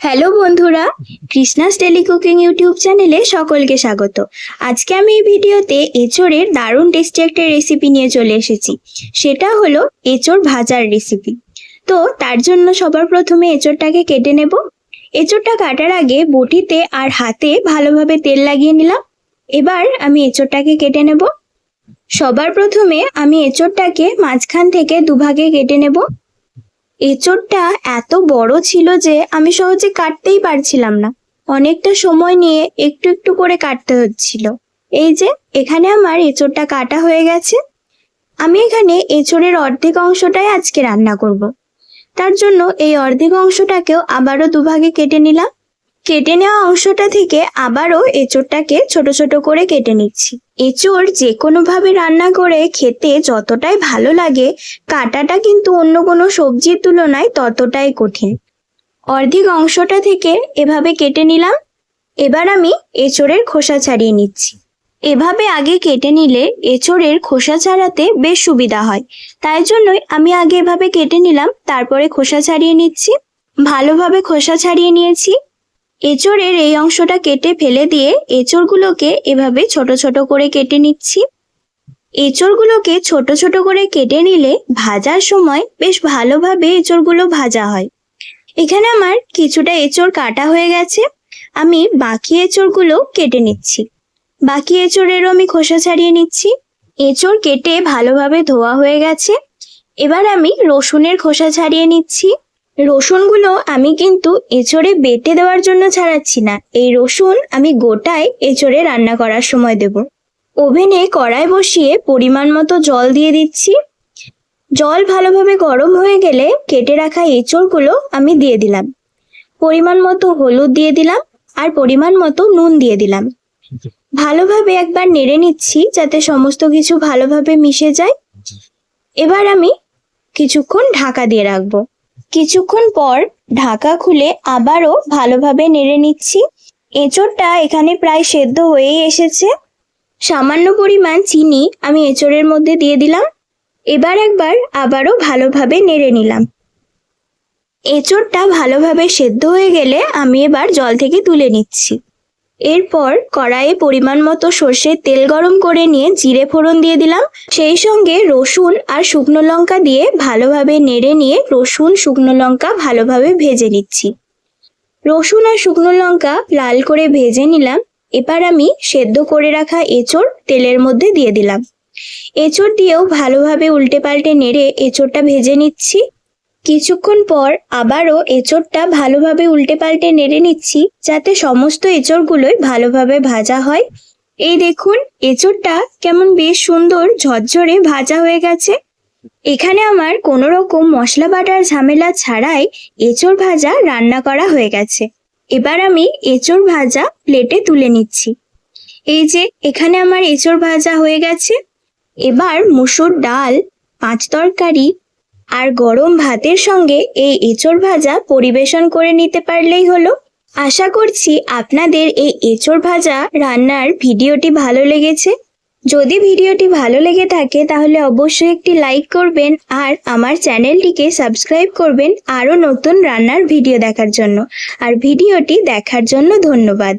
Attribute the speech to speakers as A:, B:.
A: Hello বন্ধুরা, Krishna's daily cooking YouTube চ্যানেলে সকলকে স্বাগত। আজকে আমি এই ভিডিওতে এঁচোড়ের দারুণ টেস্টি একটা রেসিপি নিয়ে চলে এসেছি। সেটা হলো এঁচোড় ভাজার রেসিপি। তো তার জন্য সবার প্রথমে এঁচোড়টাকে কেটে নেব। এঁচোড়টা কাটার আগে বটিতে আর হাতে ভালোভাবে তেল লাগিয়ে নিলাম। এবার আমি এঁচোড়টাকে কেটে নেব। সবার প্রথমে আমি এঁচোড়টাকে মাঝখান থেকে দুভাগে কেটে নেব। এঁচোড়টা এত বড় ছিল যে আমি সহজে কাটতেই পারছিলাম না। অনেকটা সময় নিয়ে একটু একটু করে কাটতে হচ্ছিল। এই যে এখানে আমার এঁচোড়টা কাটা হয়ে গেছে। আমি এখানে এঁচোড়ের অর্ধেক অংশটাই আজকে রান্না করব। তার জন্য এই অর্ধেক অংশটাকেও আবারও দুভাগে কেটে নিলাম। কেটে নেওয়া অংশটা থেকে আবারও এঁচোড়টাকে ছোট ছোট করে কেটে নিচ্ছি। এঁচোড় যে কোনোভাবে রান্না করে খেতে যতটাই ভালো লাগে, কাটাটা কিন্তু অন্য কোনো সবজির তুলনায় ততটাই কঠিন। অর্ধেক অংশটা থেকে এভাবে কেটে নিলাম। এবার আমি এঁচোড়ের খোসা ছাড়িয়ে নিচ্ছি। এভাবে আগে কেটে নিলে এঁচোড়ের খোসা ছাড়াতে বেশ সুবিধা হয়। তাই জন্যই আমি আগে এভাবে কেটে নিলাম, তারপরে খোসা ছাড়িয়ে নিচ্ছি। ভালোভাবে খোসা ছাড়িয়ে নিয়েছি। এঁচোড়ের এই অংশটা কেটে ফেলে দিয়ে এঁচোড়গুলোকে এভাবে ছোট ছোট করে কেটে নিচ্ছি। এঁচোড়গুলোকে ছোট ছোট করে কেটে নিলে ভাজার সময় বেশ ভালোভাবে এঁচোড়গুলো ভাজা হয়। এখানে আমার কিছুটা এঁচোড় কাটা হয়ে গেছে। আমি বাকি এঁচোড়গুলো কেটে নিচ্ছি। বাকি এঁচোড়েরও আমি খোসা ছাড়িয়ে নিচ্ছি। এঁচোড় কেটে ভালোভাবে ধোয়া হয়ে গেছে। এবার আমি রসুনের খোসা ছাড়িয়ে নিচ্ছি। রসুনগুলো আমি কিন্তু এঁচোড়ে বেটে দেওয়ার জন্য ছাড়াচ্ছি না। এই রসুন আমি গোটায় এঁচোড়ে রান্না করার সময় দেব। ওভেনে কড়াই বসিয়ে পরিমাণ মতো জল দিয়ে দিচ্ছি। জল ভালোভাবে গরম হয়ে গেলে কেটে রাখা এঁচোড়গুলো আমি দিয়ে দিলাম। পরিমাণ মতো হলুদ দিয়ে দিলাম আর পরিমাণ মতো নুন দিয়ে দিলাম। ভালোভাবে একবার নেড়ে নিচ্ছি যাতে সমস্ত কিছু ভালোভাবে মিশে যায়। এবার আমি কিছুক্ষণ ঢাকা দিয়ে রাখবো। কিছুক্ষণ পর ঢাকা খুলে আবারও ভালোভাবে নেড়ে নিচ্ছি। এঁচোড়টা এখানে প্রায় সেদ্ধ হয়েই এসেছে। সামান্য পরিমাণ চিনি আমি এঁচোড়ের মধ্যে দিয়ে দিলাম। এবার একবার আবারও ভালোভাবে নেড়ে নিলাম। এঁচোড়টা ভালোভাবে সেদ্ধ হয়ে গেলে আমি এবার জল থেকে তুলে নিচ্ছি। এরপর কড়াইয়ে পরিমাণ মতো সর্ষের তেল গরম করে নিয়ে জিরে ফোড়ন দিয়ে দিলাম। সেই সঙ্গে রসুন আর শুকনো লঙ্কা দিয়ে ভালোভাবে নেড়ে নিয়ে রসুন শুকনো লঙ্কা ভালোভাবে ভেজে নিচ্ছি। রসুন আর শুকনো লঙ্কা লাল করে ভেজে নিলাম। এবার আমি সেদ্ধ করে রাখা এঁচোড় তেলের মধ্যে দিয়ে দিলাম। এঁচোড় দিয়েও ভালোভাবে উল্টে পাল্টে নেড়ে এঁচোড়টা ভেজে নিচ্ছি। কিছুক্ষণ পর আবারও এঁচোড়টা ভালোভাবে উল্টে পাল্টে নেড়ে নিচ্ছি যাতে সমস্ত এঁচোড়গুলোই ভালোভাবে ভাজা হয়। এই দেখুন এঁচোড়টা কেমন বেশ সুন্দর ঝরঝরে ভাজা হয়ে গেছে। এখানে আমার কোনো রকম মশলা বাটার ঝামেলা ছাড়াই এঁচোড় ভাজা রান্না করা হয়ে গেছে। এবার আমি এঁচোড় ভাজা প্লেটে তুলে নিচ্ছি। এই যে এখানে আমার এঁচোড় ভাজা হয়ে গেছে। এবার মুসুর ডাল, পাঁচ তরকারি আর গরম ভাতের সঙ্গে এই এঁচোড় ভাজা পরিবেশন করে নিতে পারলেই হলো। আশা করছি আপনাদের এই এঁচোড় ভাজা রান্নার ভিডিওটি ভালো লেগেছে। যদি ভিডিওটি ভালো লেগে থাকে তাহলে অবশ্যই একটি লাইক করবেন আর আমার চ্যানেলটিকে সাবস্ক্রাইব করবেন আরও নতুন রান্নার ভিডিও দেখার জন্য। আর ভিডিওটি দেখার জন্য ধন্যবাদ।